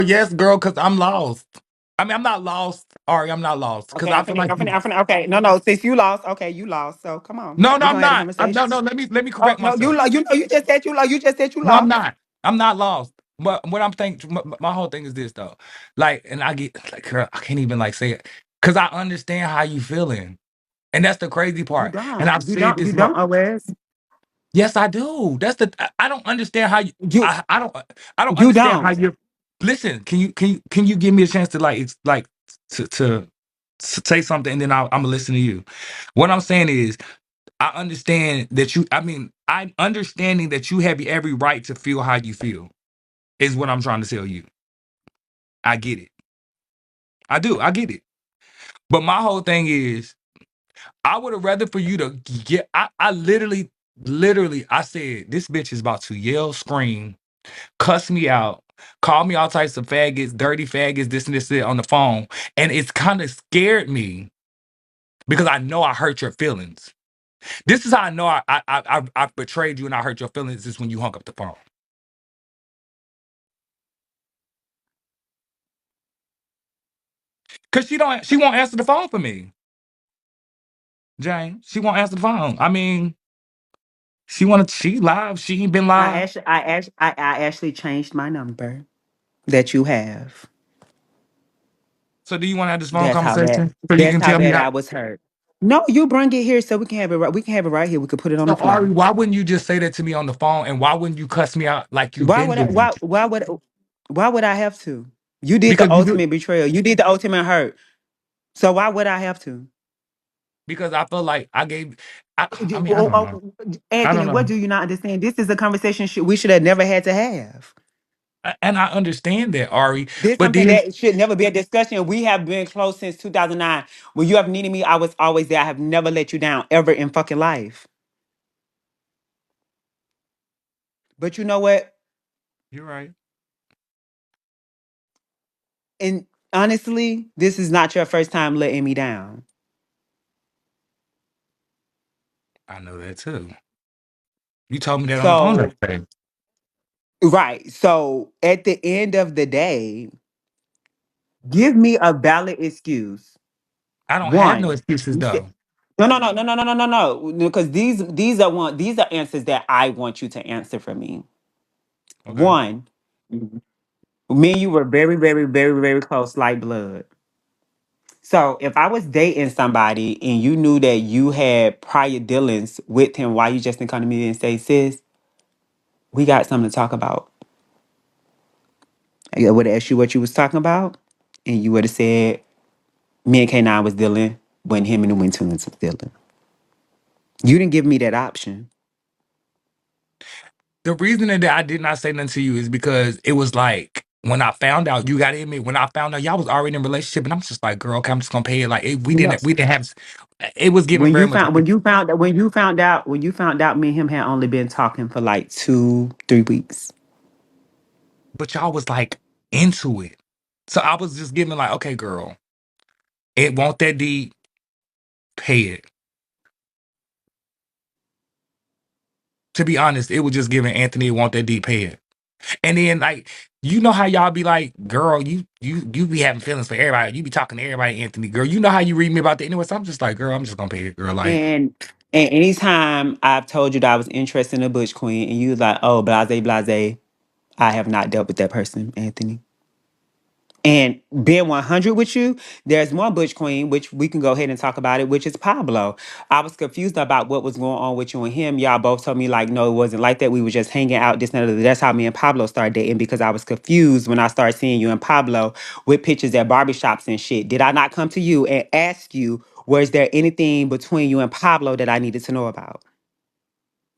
Yes, girl, because I'm lost. I mean, I'm not lost, Ari. I'm not lost because Okay, I feel like you. okay. No. Since you lost, okay, you lost. So come on, No, no, we I'm gonna have the not. No, conversation. no. Let me Oh correct no, myself. you know, you just said you lost. You just said you No, I'm lost. not. I'm not lost. But what I'm thinking, my whole thing is this though. Like, and I get like, girl, I can't even like say it because I understand how you feeling, and that's the crazy You part. And don't. I've said You this. don't always. Yes, I do. That's the. I don't understand how you. You I don't. I don't you understand how don't. you. Listen. Can you give me a chance to like to to, to say something and then I'm gonna listen to you. What I'm saying is I understand that you. I mean, I'm understanding that you have every right to feel how you feel. Is what I'm trying to tell you. I get it. I do. I get it. But my whole thing is, I would have rather for you to get. I literally, I said this bitch is about to yell, scream, cuss me out, call me all types of faggots, dirty faggots, this and this on the phone, and it's kind of scared me because I know I hurt your feelings. This is how I know I betrayed you and I hurt your feelings is when you hung up the phone. Cause she won't answer the phone for me, Jane. She won't answer the phone. I mean, she live. She ain't been live. I actually changed my number that you have. So do you want to have this phone That's how bad. conversation so you That's can how tell me bad how? I was hurt. No, you bring it here so we can have it. We can have it right here. We could put it on So the floor. Ari, why wouldn't you just say that to me on the phone, and why wouldn't you cuss me out like you've Why been would I? doing? Why would I have to? You did the Because you do. ultimate betrayal. You did the ultimate hurt. So why would I have to? Because I feel like I gave. I mean, I Oh, don't know. oh, I Anthony, don't what know. do you not understand? This is a conversation we should have never had to have. And I understand that, Ari. This is But something then that should never be a discussion. We have been close since 2009. When you have needed me, I was always there. I have never let you down ever in fucking life. But you know what? you're right. And honestly, this is not your first time letting me down. I know that too. You told me that on the phone So, that day. right. So at the end of the day, give me a valid excuse. I don't have no One, excuses you said though. no. Because these are answers that I want you to answer for me. Okay. One, me and you were very close, like blood. So if I was dating somebody and you knew that you had prior dealings with him, why you just didn't come to me and say, sis, we got something to talk about? I would have asked you what you was talking about, and you would have said, me and K9 was dealing when him and the Wind Twins was dealing. You didn't give me that option. The reason that I did not say nothing to you is because it was like when I found out you got to admit when I found out y'all was already in a relationship and I'm just like girl okay, I'm just gonna pay it like we No. didn't have it was giving very much When you found out me and him had only been talking for like 2, 3 weeks. but y'all was like into it so I was just giving like okay girl it won't that deep pay it to be honest it was just giving Anthony it want that deep pay it and then like you know how y'all be like girl you be having feelings for everybody you be talking to everybody Anthony girl you know how you read me about that anyway so I'm just like girl I'm just gonna pay it girl like And anytime I've told you that I was interested in a Butch Queen, and you was like, oh, blase, I have not dealt with that person, Anthony. And being 100 with you, there's one Butch Queen, which we can go ahead and talk about it, which is Pablo. I was confused about what was going on with you and him. Y'all both told me, like, no, it wasn't like that. We were just hanging out, this and that. That's how me and Pablo started dating because I was confused when I started seeing you and Pablo with pictures at barbershops and shit. Did I not come to you and ask you, was there anything between you and Pablo that I needed to know about?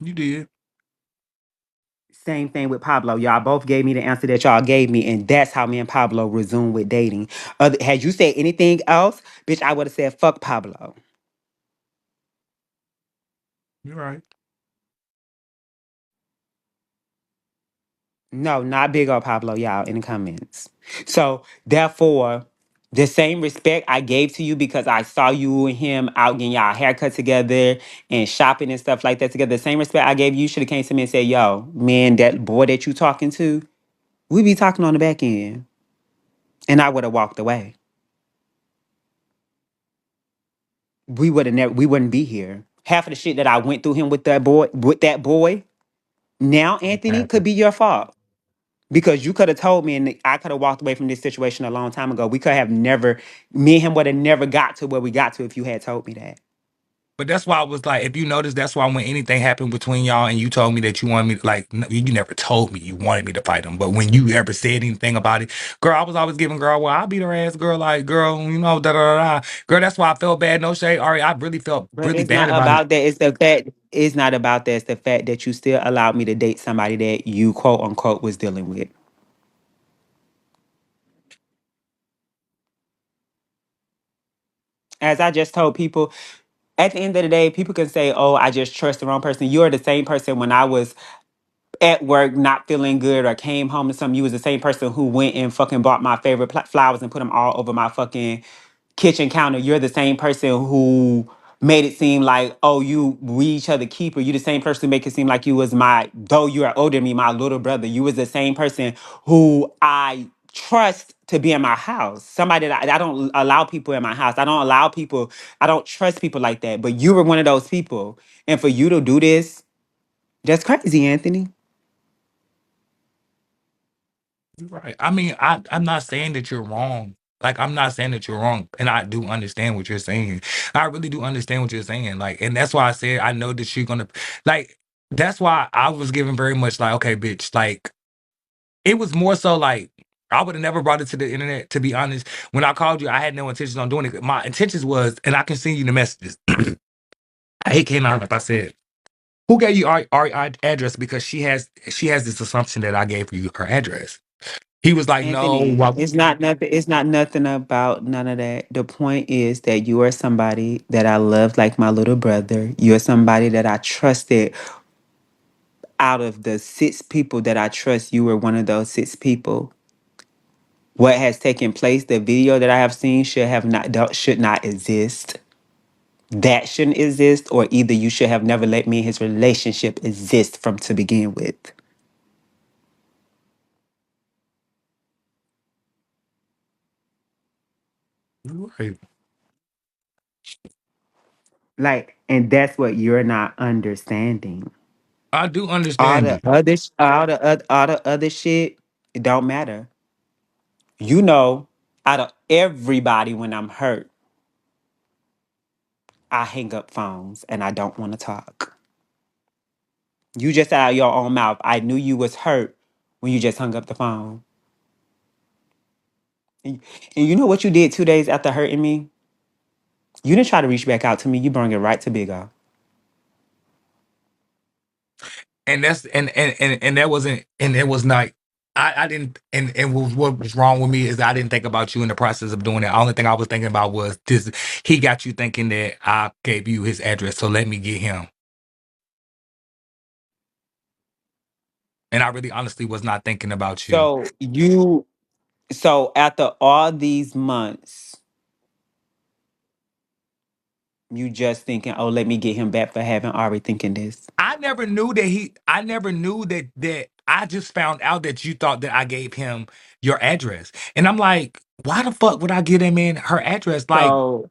you did. Same thing with Pablo. Y'all both gave me the answer that y'all gave me, and that's how me and Pablo resumed with dating. Had you said anything else, bitch, I would have said fuck Pablo. You're right. No, not big old Pablo, y'all, in the comments. So therefore, the same respect I gave to you because I saw you and him out getting y'all haircut together and shopping and stuff like that together. The same respect I gave you should have came to me and said, yo, man, that boy that you talking to, we be talking on the back end. and I would have walked away. We wouldn't be here. Half of the shit that I went through him with that boy, now Anthony could Happened. be your fault. Because you could have told me and I could have walked away from this situation a long time ago. We could have never, me and him would have never got to where we got to if you had told me that. But that's why I was like, if you notice, that's why when anything happened between y'all and you told me that you wanted me, like, you never told me you wanted me to fight him. But when you ever said anything about it, girl, I was always giving girl, well, I'll beat her ass, girl, like, girl, da da da da. Girl, that's why I felt bad. No shade, Ari. I really felt But really it's bad not about it. about that. It's the fact. It's not about that. It's the fact that you still allowed me to date somebody that you quote unquote was dealing with. As I just told people, at the end of the day, people can say, "Oh, I just trust the wrong person." You're the same person when I was at work not feeling good or came home to something. You was the same person who went and fucking bought my favorite flowers and put them all over my fucking kitchen counter. You're the same person who made it seem like, oh, we each other keeper. You the same person who make it seem like you was though you are older than me, my little brother. You was the same person who I trust to be in my house. Somebody that I don't allow people in my house. I don't trust people like that. But you were one of those people. And for you to do this, that's crazy, Anthony. You're right. I mean, I'm not saying that you're wrong. Like, I'm not saying that you're wrong. And I do understand what you're saying. I really do understand what you're saying. Like, and that's why I said I know that you're gonna like that's why I was giving very much like, okay, bitch, like it was more so like I would have never brought it to the internet, to be honest. When I called you, I had no intentions on doing it. My intentions was, and I can send you the messages. It came out like I said. Who gave you our address? Because she has this assumption that I gave you her address. He was like, no, Anthony, why- it's not nothing. It's not nothing about none of that. The point is that you are somebody that I love like my little brother. You're somebody that I trusted. Out of the six people that I trust, you were one of those six people. What has taken place, the video that I have seen should not exist. That shouldn't exist, or either you should have never let me and his relationship exist from to begin with. you're right. Like, and that's what you're not understanding. I do understand you. All the other shit, it don't matter. You know, out of everybody, when I'm hurt, I hang up phones and I don't want to talk. You just out of your own mouth. I knew you was hurt when you just hung up the phone. And, and you know what you did 2 days after hurting me? You didn't try to reach back out to me. You brought it right to Big O. And that's and that wasn't and it was not I didn't and what was wrong with me is I didn't think about you in the process of doing it. The only thing I was thinking about was this he got you thinking that I gave you his address, so let me get him. And I really honestly was not thinking about you. So after all these months, you just thinking, oh, let me get him back for having already thinking this. I never knew that I just found out that you thought that I gave him your address. And I'm like, why the fuck would I give that man her address? Like So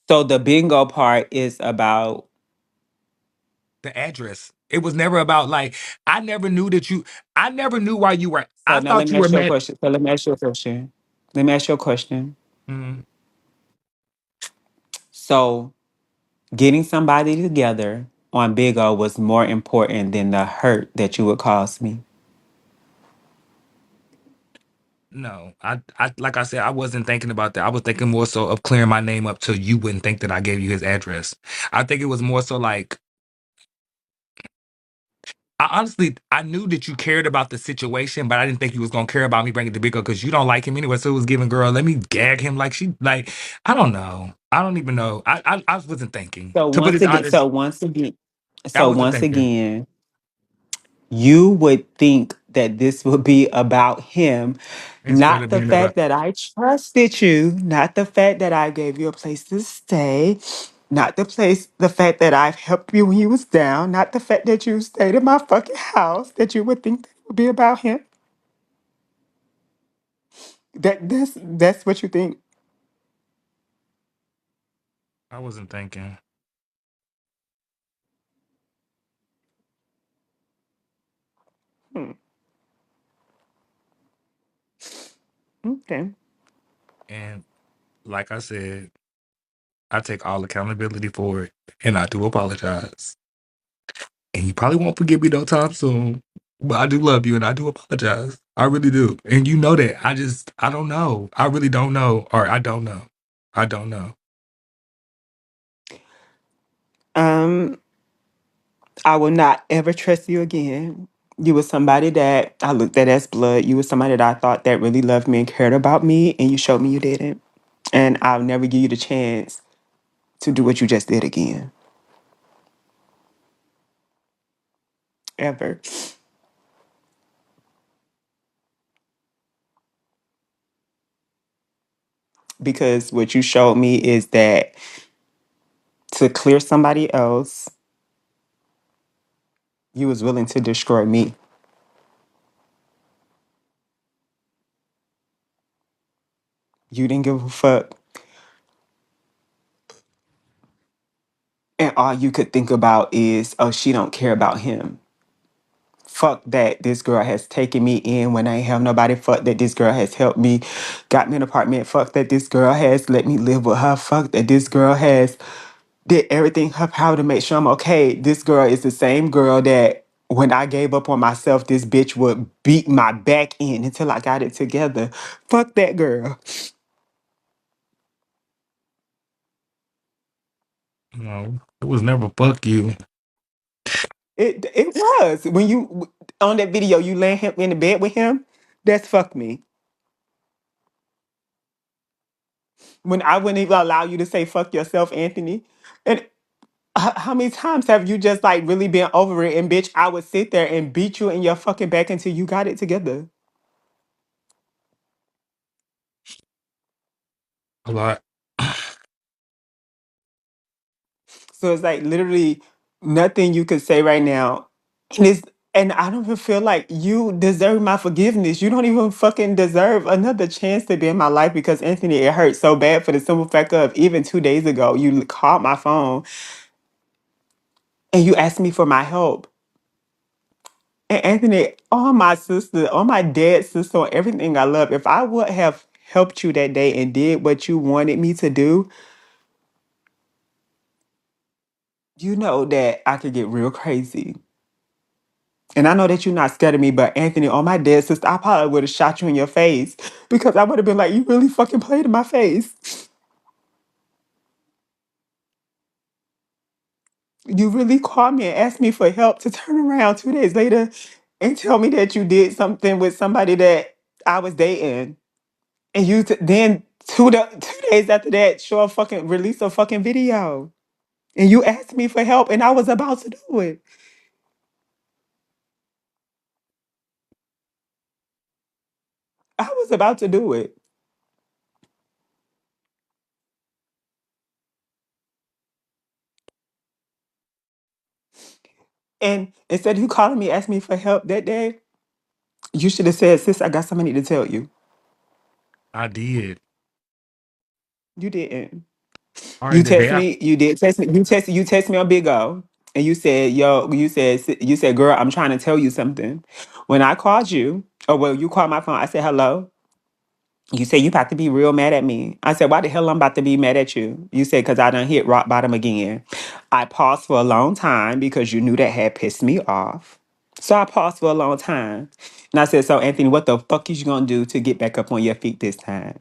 so the bingo part is about. the address. It was never about like I never knew that you I never knew why you were So I now let thought me you were ask you a mad. question. So let me ask you a question. Let me ask you a question. Mm, So getting somebody together on Big O was more important than the hurt that you would cause me. no. I like I said, I wasn't thinking about that. I was thinking more so of clearing my name up so you wouldn't think that I gave you his address. I think it was more so like I knew that you cared about the situation, but I didn't think you was gonna care about me bringing the big because you don't like him anyway. So it was giving girl, let me gag him like she like I don't know. I don't even know. I wasn't thinking. So To put once it again, honest, so once again, I so wasn't once thinking. again, you would think that this would be about him, Instead not of the being about fact that I trusted you, not the fact that I gave you a place to stay, the fact that I've helped you when you was down, not the fact that you stayed in my fucking house, that you would think that would be about him. That's what you think. I wasn't thinking. Hmm. Okay. And like I said, I take all accountability for it, and I do apologize. And you probably won't forgive me no time soon, but I do love you, and I do apologize. I really do, and you know that. I don't know. I really don't know, or I don't know. I don't know. Um, I will not ever trust you again. You were somebody that I looked at as blood. You were somebody that I thought that really loved me and cared about me, and you showed me you didn't. And I'll never give you the chance to do what you just did again. Ever. Because what you showed me is that to clear somebody else, you was willing to destroy me. You didn't give a fuck. And all you could think about is, oh, she don't care about him. Fuck that this girl has taken me in when I ain't have nobody. Fuck that this girl has helped me, got me an apartment. Fuck that this girl has let me live with her. Fuck that this girl has did everything in her power to make sure I'm okay. This girl is the same girl that when I gave up on myself, this bitch would beat my back in until I got it together. Fuck that girl. No, it was never fuck you. It was when you on that video you laying him in the bed with him. That's fuck me. When I wouldn't even allow you to say fuck yourself, Anthony. And how many times have you just like really been over it? And bitch, I would sit there and beat you in your fucking back until you got it together. A lot. So it's like literally nothing you could say right now. And it's and I don't even feel like you deserve my forgiveness. You don't even fucking deserve another chance to be in my life because Anthony, it hurts so bad for the simple fact of even 2 days ago, you called my phone and you asked me for my help. And Anthony, all my sister, all my dead sister, everything I love, if I would have helped you that day and did what you wanted me to do, you know that I could get real crazy. And I know that you're not scared of me, but Anthony, on my dead sister, I probably would have shot you in your face because I would have been like, you really fucking played in my face. You really called me and asked me for help to turn around 2 days later and tell me that you did something with somebody that I was dating. And then 2 days after that, show a fucking release a fucking video. And you asked me for help and I was about to do it. I was about to do it. And instead of you calling me, asking me for help that day, you should have said, sis, I got something I need to tell you. I did. You didn't. All right, You the day text I me, you did text me, you text me on Big O. And you said, yo, you said, girl, I'm trying to tell you something. When I called you, or well, you called my phone, I said, hello. You said you about to be real mad at me. I said, why the hell I'm about to be mad at you? You said, because I done hit rock bottom again. I paused for a long time because you knew that had pissed me off. So I paused for a long time. And I said, so Anthony, what the fuck is you gonna do to get back up on your feet this time?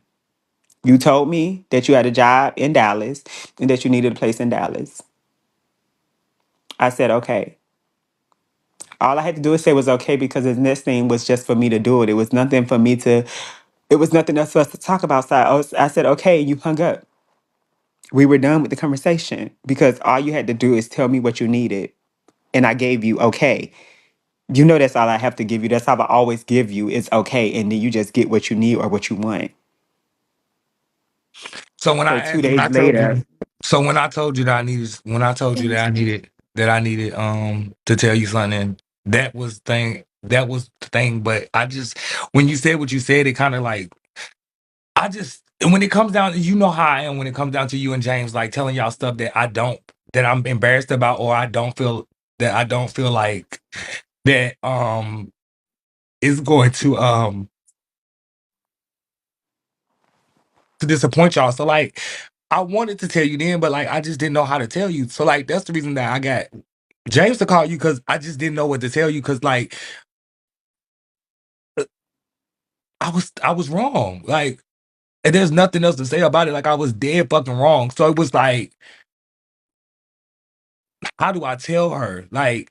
You told me that you had a job in Dallas and that you needed a place in Dallas. I said, okay. All I had to do is say was okay because the next thing was just for me to do it. It was nothing for me to, it was nothing else for us to talk about. So I said, okay, you hung up. We were done with the conversation because all you had to do is tell me what you needed. And I gave you okay. You know that's all I have to give you. That's how I always give you. It's okay. And then you just get what you need or what you want. so So two when I days told later, you when I told you that I told you that I needed to tell you something, that was the thing, but I just when you said what you said, it kind of like I just when it comes down, you know how I am when it comes down to you and James, like telling y'all stuff that I'm embarrassed about, or I don't feel like that is going to disappoint y'all. So like I wanted to tell you then, but like I just didn't know how to tell you. So like that's the reason that I got James to call you because I just didn't know what to tell you because like I was wrong. Like and there's nothing else to say about it. Like I was dead fucking wrong. So it was like, how do I tell her? Like,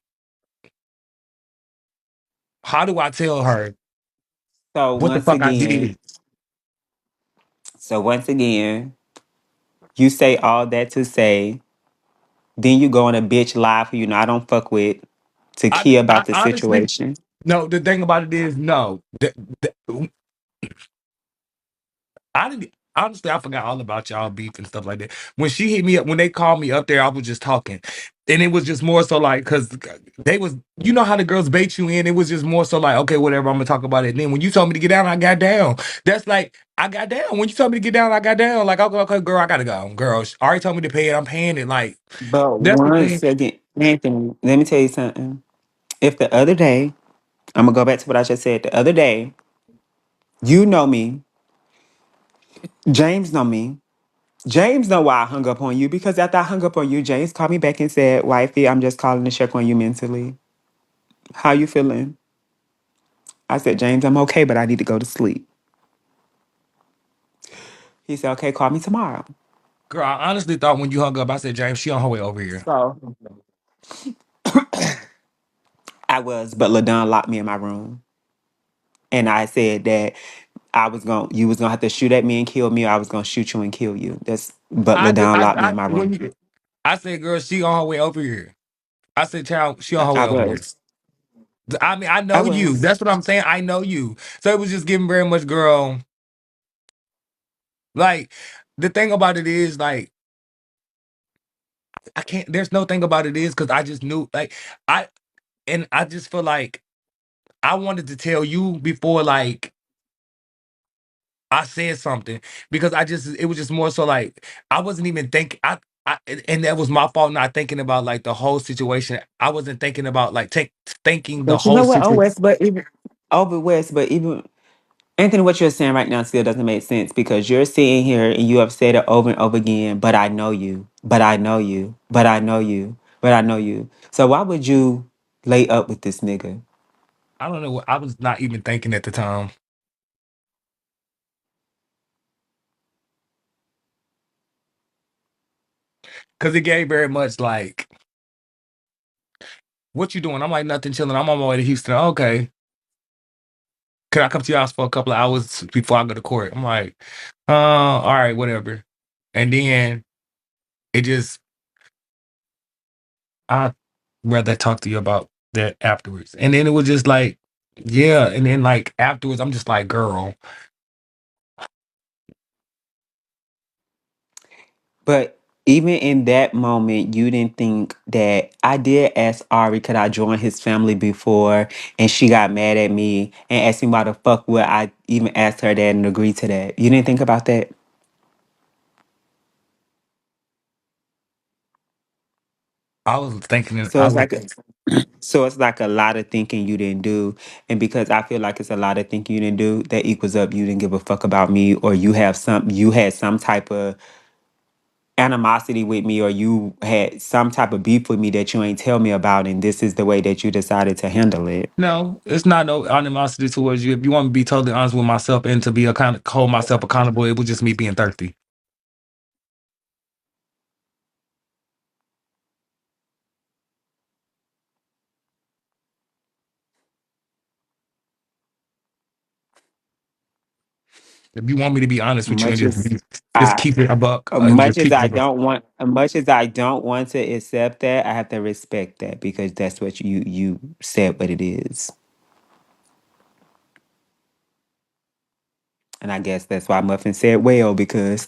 how do I tell her So what the once fuck I again, did? so once again, you say all that to say, then you go on a bitch live who you know I don't fuck with to key I about the honestly situation. no. The thing about it is no. I didn't honestly. I forgot all about y'all beef and stuff like that. When she hit me up, when they called me up there, I was just talking, and it was just more so like because they was, you know how the girls bait you in. It was just more so like, okay, whatever. I'm gonna talk about it. And then when you told me to get down, I got down. That's like I got down. When you told me to get down, I got down. Like okay, okay, girl, I gotta go. Girl, she already told me to pay it. I'm paying it. Like But that's the once thing. again, Anthony, let me tell you something. If the other day, I'm gonna go back to what I just said. The other day, you know me, James know me. James know why I hung up on you because after I hung up on you, James called me back and said, "Wifey, I'm just calling to check on you mentally. How you feeling?" I said, "James, I'm okay, but I need to go to sleep." He said, "Okay, call me tomorrow." Girl, I honestly thought when you hung up, I said, James, she on her way over here. So I was, but LaDon locked me in my room. And I said that you was gonna have to shoot at me and kill me, or I was gonna shoot you and kill you. But LaDon locked me in my When room. you, I said, girl, she on her way over here. I said, child, she on her I way over here. was. I mean, I I know you. was. That's what I'm saying. I know you. So it was just giving very much, girl. Like the thing about it is, like I can't. There's no thing about it is because I just knew, like I I just feel like I wanted to tell you before, like I said something because I just it was just more so like I wasn't even thinking. And that was my fault not thinking about like the whole situation. I wasn't thinking about like thinking the But you whole know what? Oh, situation. West, but West, but even Anthony, what you're saying right now still doesn't make sense because you're sitting here and you have said it over and over again, but I know you, but I know you, but I know you, but I know you. So why would you lay up with this nigga? I don't know. I was not even thinking at the time because it gave very much like, "What you doing?" I'm like, "Nothing, chilling. I'm on my way to Houston." Okay, can I come to your house for a couple of hours before I go to court? I'm like, all right, whatever. And then it just, I'd rather talk to you about that afterwards. And then it was just like, yeah. And then like afterwards, I'm just like, girl, But even in that moment, you didn't think that I did ask Ari, could I join his family before? And she got mad at me and asked me why the fuck would I even ask her that and agree to that. You didn't think about that? I was thinking, So I it's was, like so it's like a lot of thinking you didn't do. And because I feel like it's a lot of thinking you didn't do, that equals up you didn't give a fuck about me or you had some type of animosity with me or you had some type of beef with me that you ain't tell me about and this is the way that you decided to handle it. no, it's not no animosity towards you. If you want me to be totally honest with myself and to be hold myself accountable, it was just me being thirsty. If you want me to be honest with you and Much as just I keep it a buck, just much as keep it I a buck. don't want much as I don't want to accept that, I have to respect that because that's what you said what it is. And I guess that's why Muffin said well because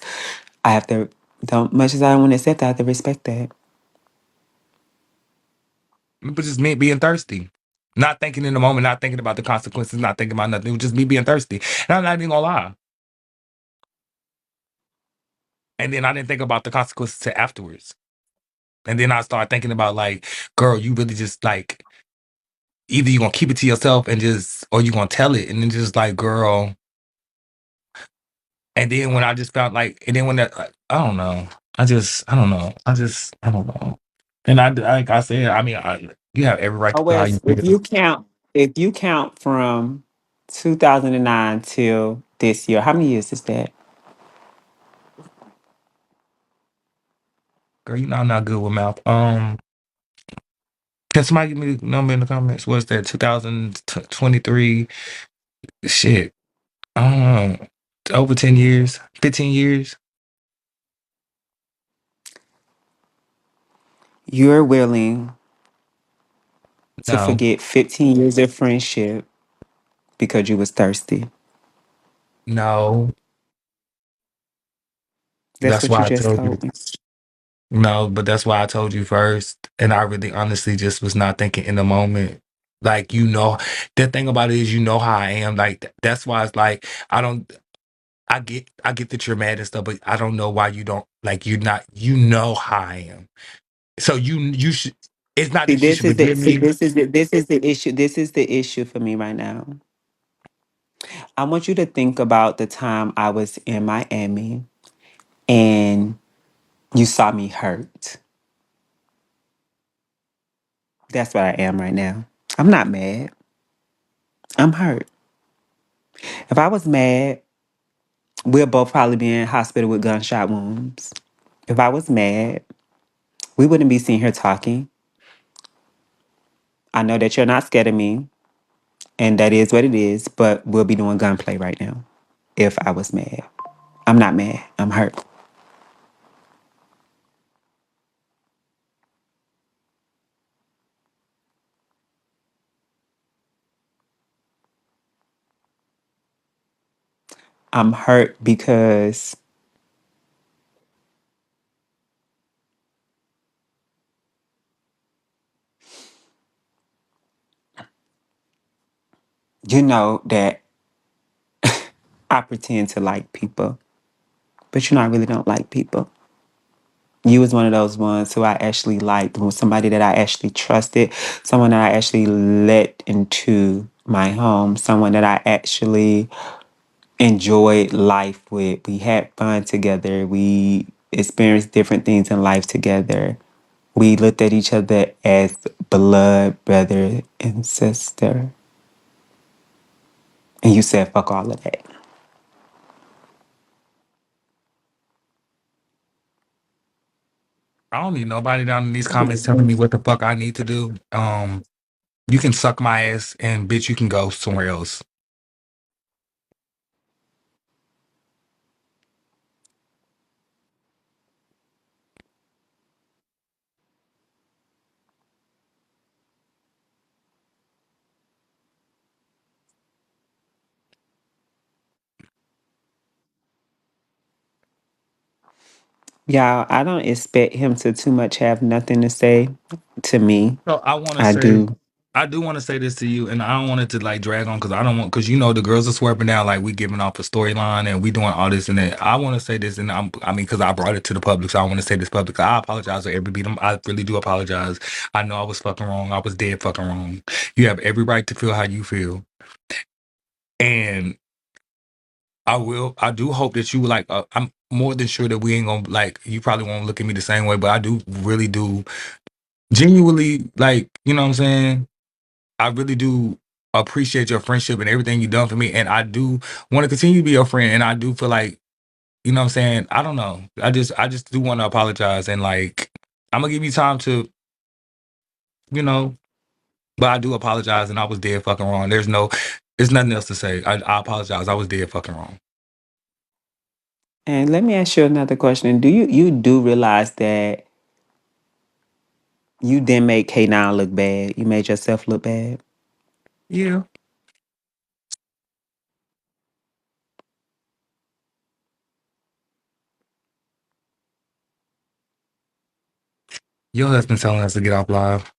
I have to don't much as I don't want to accept, I have to respect that. It was just me being thirsty. Not thinking in the moment, not thinking about the consequences, not thinking about nothing. It was just me being thirsty. And I'm not even gonna lie. And then I didn't think about the consequences to afterwards. And then I started thinking about like, girl, you really just like either you gonna keep it to yourself and just or you gonna tell it and then just like, girl. And then when I just found like, and then when that, like, I don't know. I don't know. I don't know. And like I said, I mean, you have every right Oh to feel how well, you feel. if you count from 2009 till this year, how many years is that? Girl, you know I'm not good with math. Can somebody give me the number in the comments? What's that? 2023? Shit. I don't know. Over 10 years, 15 years? You're willing to No, forget 15 years of friendship because you was thirsty. no. That's That's what you why I just told you. told me. No, but that's why I told you first. And I really honestly just was not thinking in the moment. Like, the thing about it is, you know how I am. Like, that's why it's like, I get that you're mad and stuff, but I don't know why you don't, like, you know how I am. So you should, it's not See, that you should forgive me. this is the issue. This is the issue for me right now. I want you to think about the time I was in Miami and you saw me hurt. That's what I am right now. I'm not mad. I'm hurt. If I was mad, we'll both probably be in hospital with gunshot wounds. If I was mad, we wouldn't be sitting here talking. I know that you're not scared of me, and that is what it is, but we'll be doing gunplay right now if I was mad. I'm not mad. I'm hurt. I'm hurt because, you know, that I pretend to like people, but you know, I really don't like people. You was one of those ones who I actually liked, somebody that I actually trusted, someone that I actually let into my home, someone that I actually enjoyed life with. We had fun together. We experienced different things in life together. We looked at each other as blood brother and sister. And you said, fuck all of that. I don't need nobody down in these comments telling me what the fuck I need to do. You can suck my ass and bitch, you can go somewhere else. Y'all, I don't expect him to too much have nothing to say to me. So I want to I say, do. I do want to say this to you, and I don't want it to like drag on because I don't want because the girls are swerving down like we giving off a storyline and we doing all this and that. I want to say this, and I mean because I brought it to the public, so I want to say this public. I apologize for every beat. I really do apologize. I know I was fucking wrong. I was dead fucking wrong. You have every right to feel how you feel, and I will. I do hope that you like. I'm more than sure that we ain't gonna like. You probably won't look at me the same way, but I do really do genuinely like. You know what I'm saying? I really do appreciate your friendship and everything you've done for me. And I do want to continue to be your friend. And I do feel like, you know what I'm saying? I don't know. I just do want to apologize. And like, I'm going to give you time to, you know, but I do apologize. And I was dead fucking wrong. There's nothing else to say. I apologize. I was dead fucking wrong. And let me ask you another question. Do you do realize that you didn't make K9 look bad? You made yourself look bad. Yeah. Your husband telling us to get off live.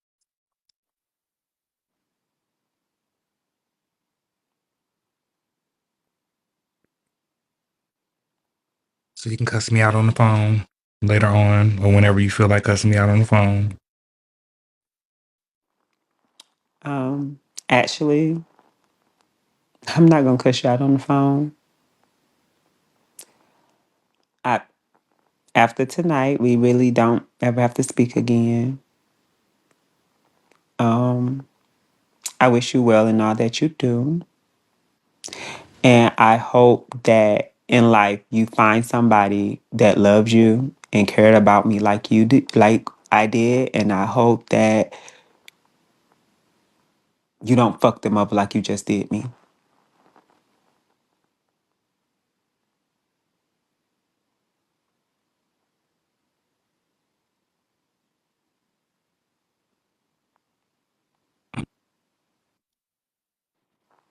So you can cuss me out on the phone later on or whenever you feel like cussing me out on the phone. Um, Actually, I'm not gonna cuss you out on the phone. I After tonight, we really don't ever have to speak again. Um, I wish you well in all that you do. And I hope that in life you find somebody that loves you and cared about me like you did, like I did. And I hope that you don't fuck them up like you just did me.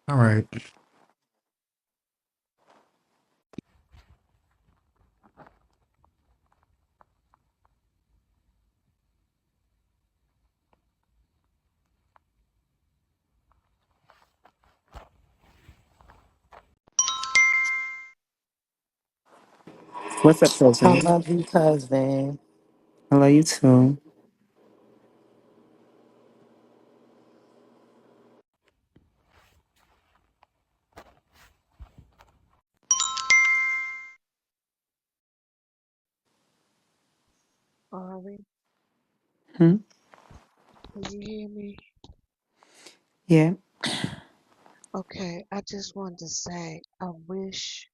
All right. What's up, I cousin? love you, cousin. I love you too. Ari, Hmm? can you hear me? Yeah. Okay, I just wanted to say I wish